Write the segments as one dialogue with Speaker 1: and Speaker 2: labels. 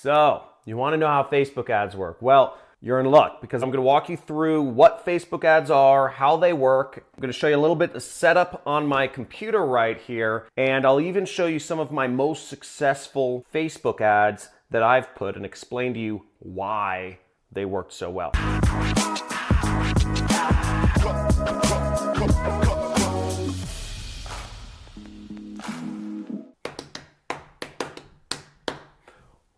Speaker 1: So, you want to know how Facebook ads work? Well, you're in luck because I'm going to walk you through what Facebook ads are, how they work. I'm going to show you a little bit of setup on my computer right here, and I'll even show you some of my most successful Facebook ads that I've put and explain to you why they worked so well.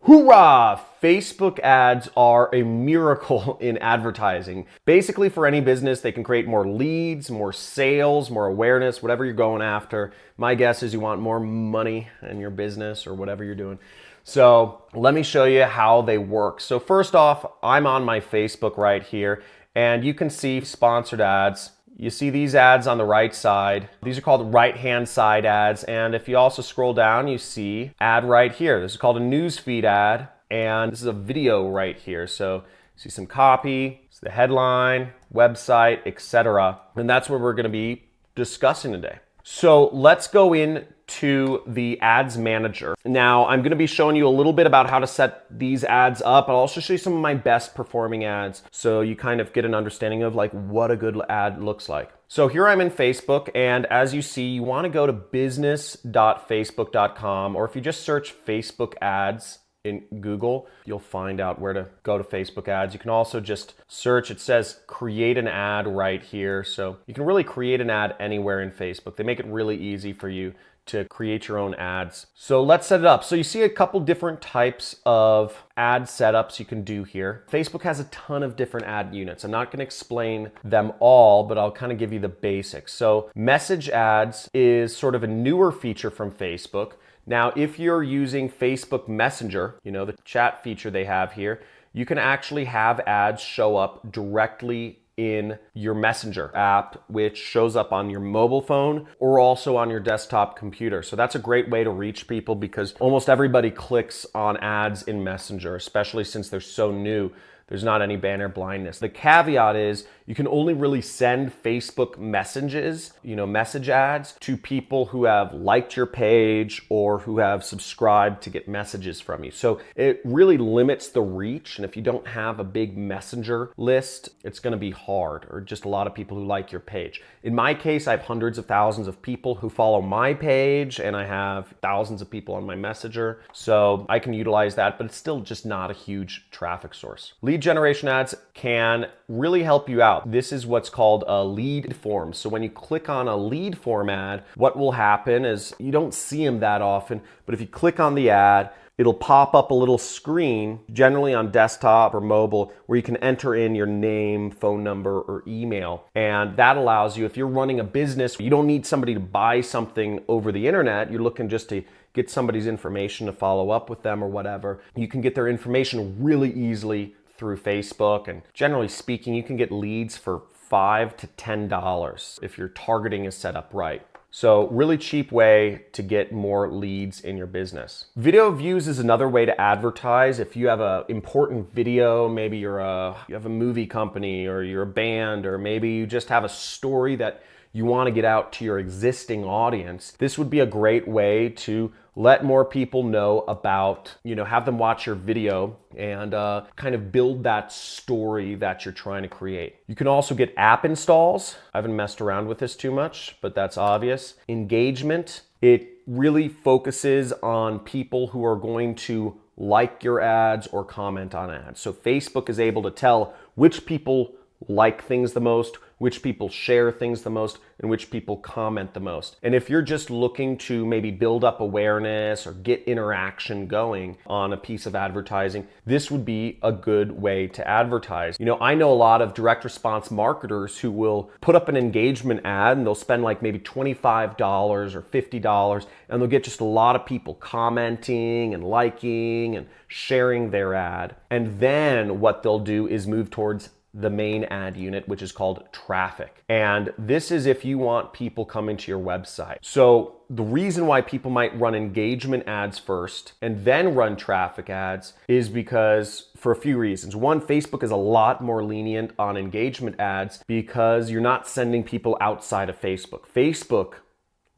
Speaker 1: Hoorah! Facebook ads are a miracle in advertising. Basically, for any business, they can create more leads, more sales, more awareness, whatever you're going after. My guess is you want more money in your business or whatever you're doing. So let me show you how they work. So first off, I'm on my Facebook right here, and you can see sponsored ads. You see these ads on the right side. These are called right-hand side ads. And if you also scroll down, you see ad right here. This is called a newsfeed ad. And this is a video right here. So you see some copy, it's the headline, website, etc. And that's what we're going to be discussing today. So let's go into the ads manager. Now I'm going to be showing you a little bit about how to set these ads up. I'll also show you some of my best performing ads so you kind of get an understanding of like what a good ad looks like. So here I'm in Facebook, and as you see, you want to go to business.facebook.com, or if you just search Facebook ads in Google, you'll find out where to go to Facebook ads. You can also just search, it says create an ad right here. So you can really create an ad anywhere in Facebook. They make it really easy for you to create your own ads. So let's set it up. So you see a couple different types of ad setups you can do here. Facebook has a ton of different ad units. I'm not going to explain them all, but I'll kind of give you the basics. So message ads is sort of a newer feature from Facebook. Now, if you're using Facebook Messenger, you know, the chat feature they have here, you can actually have ads show up directly in your Messenger app, which shows up on your mobile phone or also on your desktop computer. So that's a great way to reach people because almost everybody clicks on ads in Messenger, especially since they're so new. There's not any banner blindness. The caveat is you can only really send Facebook messages, message ads to people who have liked your page or who have subscribed to get messages from you. So it really limits the reach. And if you don't have a big messenger list, it's going to be hard, or just a lot of people who like your page. In my case, I have hundreds of thousands of people who follow my page, and I have thousands of people on my messenger. So I can utilize that, but it's still just not a huge traffic source. Lead generation ads can really help you out. This is what's called a lead form. So when you click on a lead form ad, what will happen is you don't see them that often, but if you click on the ad, it'll pop up a little screen, generally on desktop or mobile, where you can enter in your name, phone number, or email. And that allows you, if you're running a business, you don't need somebody to buy something over the internet. You're looking just to get somebody's information to follow up with them or whatever. You can get their information really easily through Facebook, and generally speaking, you can get leads for $5 to $10 if your targeting is set up right. So really cheap way to get more leads in your business. Video views is another way to advertise. If you have an important video, maybe you have a movie company, or you're a band, or maybe you just have a story that you want to get out to your existing audience, this would be a great way to let more people know about, have them watch your video and kind of build that story that you're trying to create. You can also get app installs. I haven't messed around with this too much, but that's obvious. Engagement, it really focuses on people who are going to like your ads or comment on ads. So Facebook is able to tell which people like things the most, which people share things the most, and which people comment the most. And if you're just looking to maybe build up awareness or get interaction going on a piece of advertising, this would be a good way to advertise. I know a lot of direct response marketers who will put up an engagement ad, and they'll spend like maybe $25 or $50, and they'll get just a lot of people commenting and liking and sharing their ad. And then what they'll do is move towards the main ad unit, which is called traffic. And this is if you want people coming to your website. So the reason why people might run engagement ads first and then run traffic ads is because for a few reasons. One, Facebook is a lot more lenient on engagement ads because you're not sending people outside of Facebook. Facebook,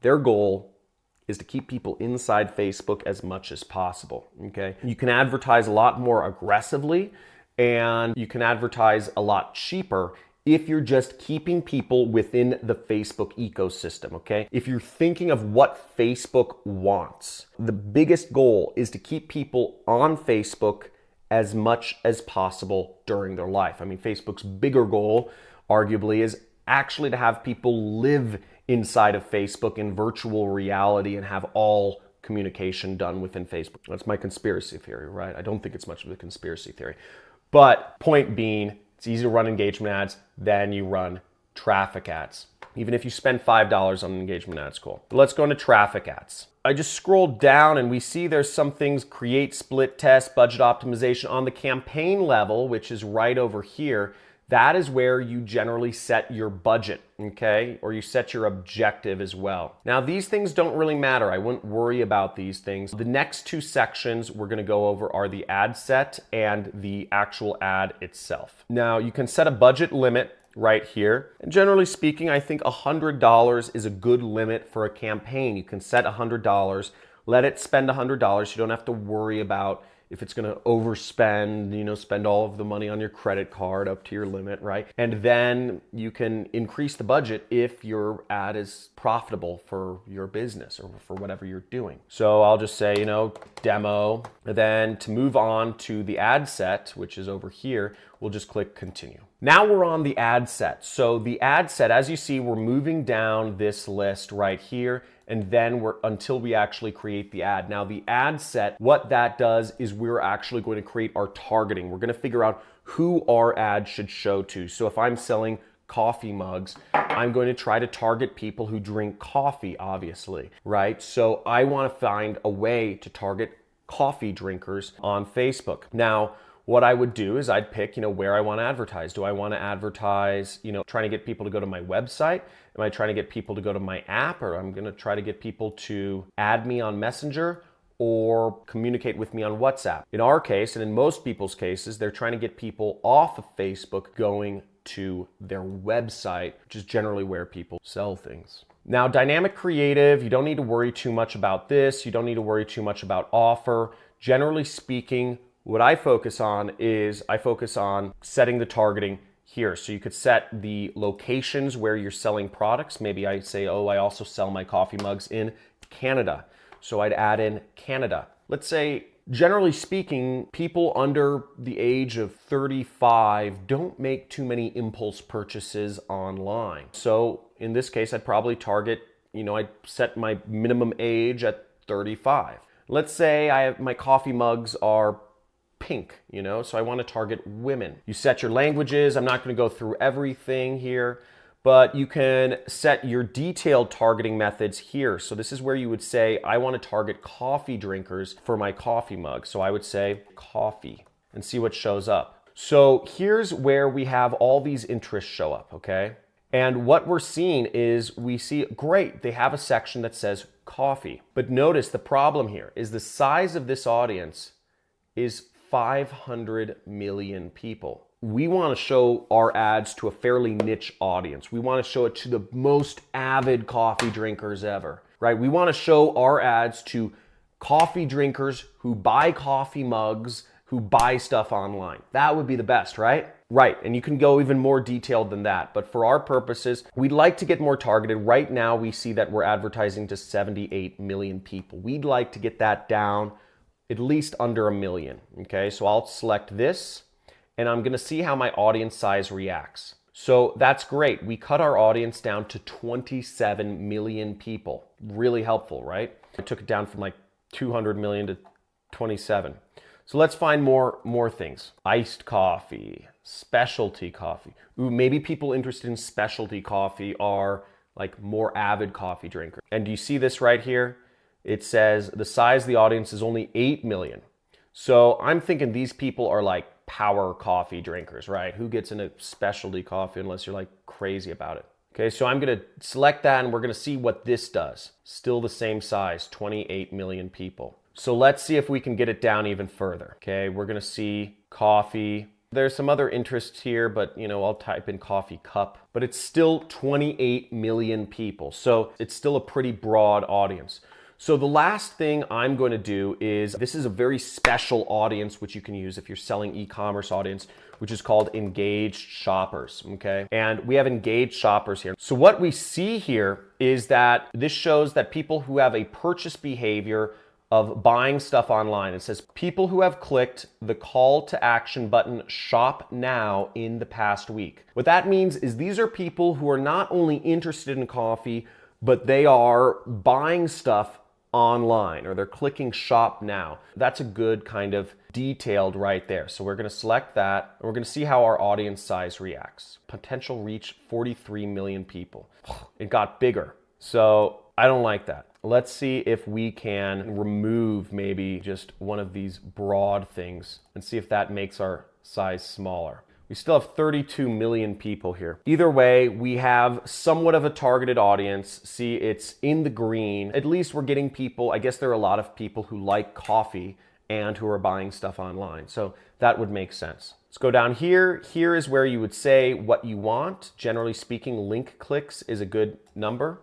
Speaker 1: their goal is to keep people inside Facebook as much as possible, okay? You can advertise a lot more aggressively and you can advertise a lot cheaper if you're just keeping people within the Facebook ecosystem, okay? If you're thinking of what Facebook wants, the biggest goal is to keep people on Facebook as much as possible during their life. I mean, Facebook's bigger goal, arguably, is actually to have people live inside of Facebook in virtual reality and have all communication done within Facebook. That's my conspiracy theory, right? I don't think it's much of a conspiracy theory. But point being, it's easy to run engagement ads than you run traffic ads. Even if you spend $5 on an engagement ad, it's cool. But let's go into traffic ads. I just scrolled down and we see there's some things: create, split test, budget optimization. On the campaign level, which is right over here, that is where you generally set your budget, okay? Or you set your objective as well. Now, these things don't really matter. I wouldn't worry about these things. The next two sections we're gonna go over are the ad set and the actual ad itself. Now, you can set a budget limit right here. And generally speaking, I think $100 is a good limit for a campaign. You can set $100, let it spend $100. You don't have to worry about if it's going to overspend, spend all of the money on your credit card up to your limit, right? And then you can increase the budget if your ad is profitable for your business or for whatever you're doing. So I'll just say, demo. And then to move on to the ad set, which is over here, we'll just click continue. Now we're on the ad set. So the ad set, as you see, we're moving down this list right here, and then until we actually create the ad. Now the ad set, what that does is we're actually going to create our targeting. We're going to figure out who our ad should show to. So if I'm selling coffee mugs, I'm going to try to target people who drink coffee, obviously, right? So I want to find a way to target coffee drinkers on Facebook. Now, what I would do is I'd pick, where I want to advertise. Do I want to advertise, trying to get people to go to my website? Am I trying to get people to go to my app? Or I'm going to try to get people to add me on Messenger or communicate with me on WhatsApp? In our case, and in most people's cases, they're trying to get people off of Facebook going to their website, which is generally where people sell things. Now, dynamic creative, you don't need to worry too much about this. You don't need to worry too much about offer. Generally speaking, what I focus on is setting the targeting here. So you could set the locations where you're selling products. Maybe I say, I also sell my coffee mugs in Canada. So I'd add in Canada. Let's say, generally speaking, people under the age of 35 don't make too my impulse purchases online. So in this case, I'd probably target, I'd set my minimum age at 35. Let's say my coffee mugs are pink, so I want to target women. You set your languages. I'm not going to go through everything here, but you can set your detailed targeting methods here. So this is where you would say, I want to target coffee drinkers for my coffee mug. So I would say coffee and see what shows up. So here's where we have all these interests show up, okay? And what we're seeing is great, they have a section that says coffee. But notice the problem here is the size of this audience is 500 million people. We want to show our ads to a fairly niche audience. We want to show it to the most avid coffee drinkers ever, right? We want to show our ads to coffee drinkers who buy coffee mugs, who buy stuff online. That would be the best, right? Right, and you can go even more detailed than that. But for our purposes, we'd like to get more targeted. Right now, we see that we're advertising to 78 million people. We'd like to get that down at least under 1 million, okay? So I'll select this, and I'm gonna see how my audience size reacts. So that's great. We cut our audience down to 27 million people. Really helpful, right? I took it down from like 200 million to 27. So let's find more things. Iced coffee, specialty coffee. Ooh, maybe people interested in specialty coffee are like more avid coffee drinkers. And do you see this right here? It says the size of the audience is only 8 million. So I'm thinking these people are like power coffee drinkers, right? Who gets into specialty coffee unless you're like crazy about it? Okay, so I'm gonna select that and we're gonna see what this does. Still the same size, 28 million people. So let's see if we can get it down even further. Okay, we're gonna see coffee. There's some other interests here, but I'll type in coffee cup, but it's still 28 million people. So it's still a pretty broad audience. So the last thing I'm going to do is, this is a very special audience which you can use if you're selling e-commerce audience, which is called engaged shoppers, okay? And we have engaged shoppers here. So what we see here is that this shows that people who have a purchase behavior of buying stuff online. It says people who have clicked the call to action button shop now in the past week. What that means is these are people who are not only interested in coffee, but they are buying stuff online, or they're clicking shop now. That's a good kind of detailed right there. So we're going to select that, and we're going to see how our audience size reacts. Potential reach 43 million people. It got bigger. So I don't like that. Let's see if we can remove maybe just one of these broad things and see if that makes our size smaller. We still have 32 million people here. Either way, we have somewhat of a targeted audience. See, it's in the green. At least we're getting people, I guess there are a lot of people who like coffee and who are buying stuff online. So that would make sense. Let's go down here. Here is where you would say what you want. Generally speaking, link clicks is a good number.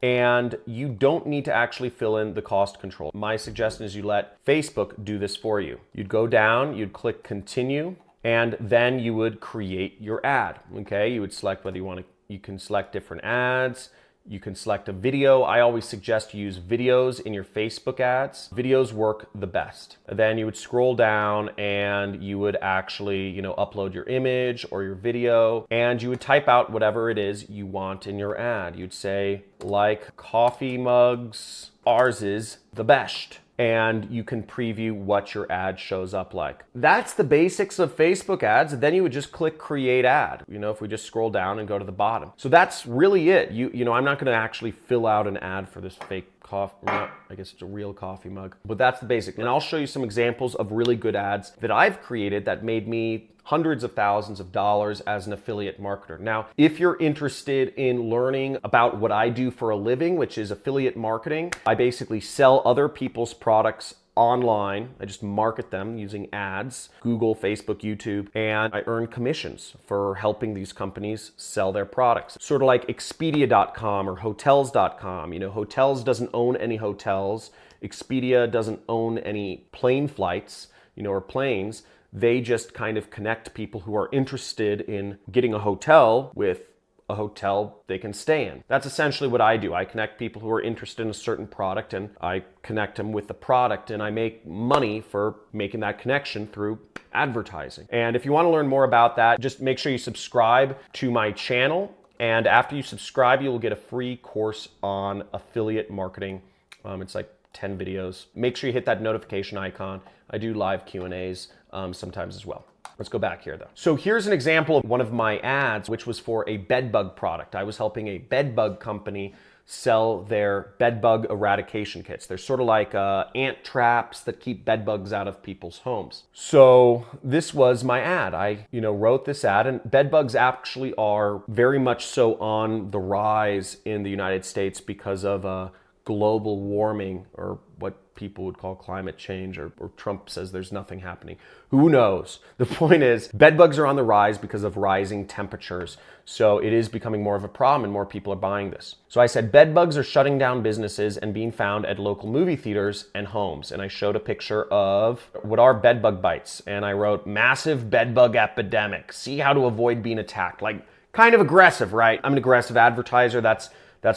Speaker 1: And you don't need to actually fill in the cost control. My suggestion is you let Facebook do this for you. You'd go down, you'd click continue, and then you would create your ad, okay? You would select whether you want to, you can select different ads, you can select a video. I always suggest you use videos in your Facebook ads. Videos work the best. Then you would scroll down and you would actually, upload your image or your video, and you would type out whatever it is you want in your ad. You'd say, like coffee mugs, ours is the best. And you can preview what your ad shows up like. That's the basics of Facebook ads. Then you would just click create ad. If we just scroll down and go to the bottom. So that's really it. I'm not going to actually fill out an ad for this fake coffee. No, I guess it's a real coffee mug. But that's the basic. And I'll show you some examples of really good ads that I've created that made me hundreds of thousands of dollars as an affiliate marketer. Now, if you're interested in learning about what I do for a living, which is affiliate marketing, I basically sell other people's products online. I just market them using ads, Google, Facebook, YouTube, and I earn commissions for helping these companies sell their products. Sort of like Expedia.com or Hotels.com. Hotels doesn't own any hotels. Expedia doesn't own any plane flights, or planes. They just kind of connect people who are interested in getting a hotel with a hotel they can stay in. That's essentially what I do. I connect people who are interested in a certain product, and I connect them with the product, and I make money for making that connection through advertising. And if you want to learn more about that, just make sure you subscribe to my channel. And after you subscribe, you will get a free course on affiliate marketing. It's like 10 videos. Make sure you hit that notification icon. I do live Q&As sometimes as well. Let's go back here though. So here's an example of one of my ads, which was for a bed bug product. I was helping a bed bug company sell their bed bug eradication kits. They're sort of like ant traps that keep bed bugs out of people's homes. So this was my ad. I, wrote this ad, and bed bugs actually are very much so on the rise in the United States because of global warming, or what people would call climate change, or Trump says there's nothing happening. Who knows? The point is, bed bugs are on the rise because of rising temperatures. So it is becoming more of a problem, and more people are buying this. So I said, bed bugs are shutting down businesses and being found at local movie theaters and homes. And I showed a picture of what are bed bug bites. And I wrote, massive bed bug epidemic. See how to avoid being attacked. Like, kind of aggressive, right? I'm an aggressive advertiser. That's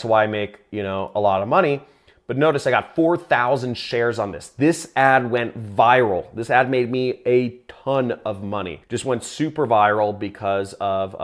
Speaker 1: why I make, a lot of money. But notice I got 4,000 shares on this. This ad went viral. This ad made me a ton of money. Just went super viral because of,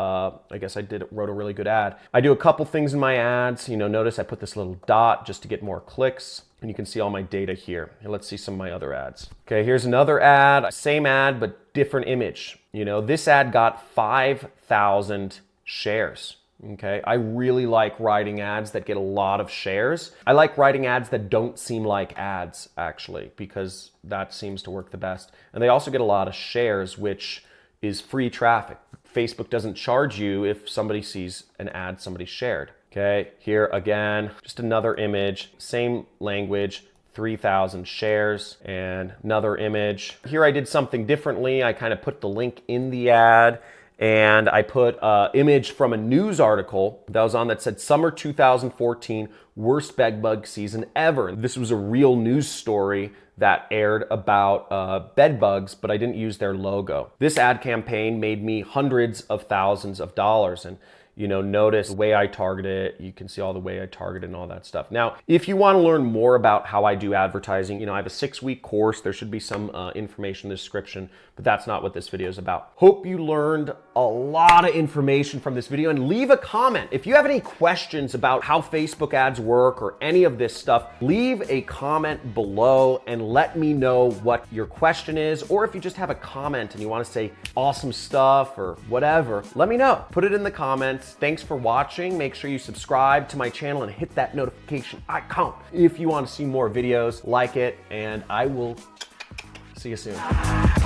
Speaker 1: I guess I wrote a really good ad. I do a couple things in my ads. Notice I put this little dot just to get more clicks. And you can see all my data here. And let's see some of my other ads. Okay, here's another ad. Same ad, but different image. This ad got 5,000 shares. Okay, I really like writing ads that get a lot of shares. I like writing ads that don't seem like ads, actually, because that seems to work the best. And they also get a lot of shares, which is free traffic. Facebook doesn't charge you if somebody sees an ad somebody shared. Okay, here again, just another image, same language, 3,000 shares, and another image. Here I did something differently. I kind of put the link in the ad, and I put an image from a news article that was on that said summer 2014 worst bedbug season ever. This was a real news story that aired about bed bugs, but I didn't use their logo. This ad campaign made me hundreds of thousands of dollars, and notice the way I target it. You can see all the way I target it and all that stuff. Now, if you want to learn more about how I do advertising, I have a 6-week course. There should be some information in the description, but that's not what this video is about. Hope you learned a lot of information from this video, and leave a comment. If you have any questions about how Facebook ads work or any of this stuff, leave a comment below and let me know what your question is, or if you just have a comment and you want to say awesome stuff or whatever, let me know. Put it in the comments. Thanks for watching. Make sure you subscribe to my channel and hit that notification icon if you want to see more videos like it, and I will see you soon.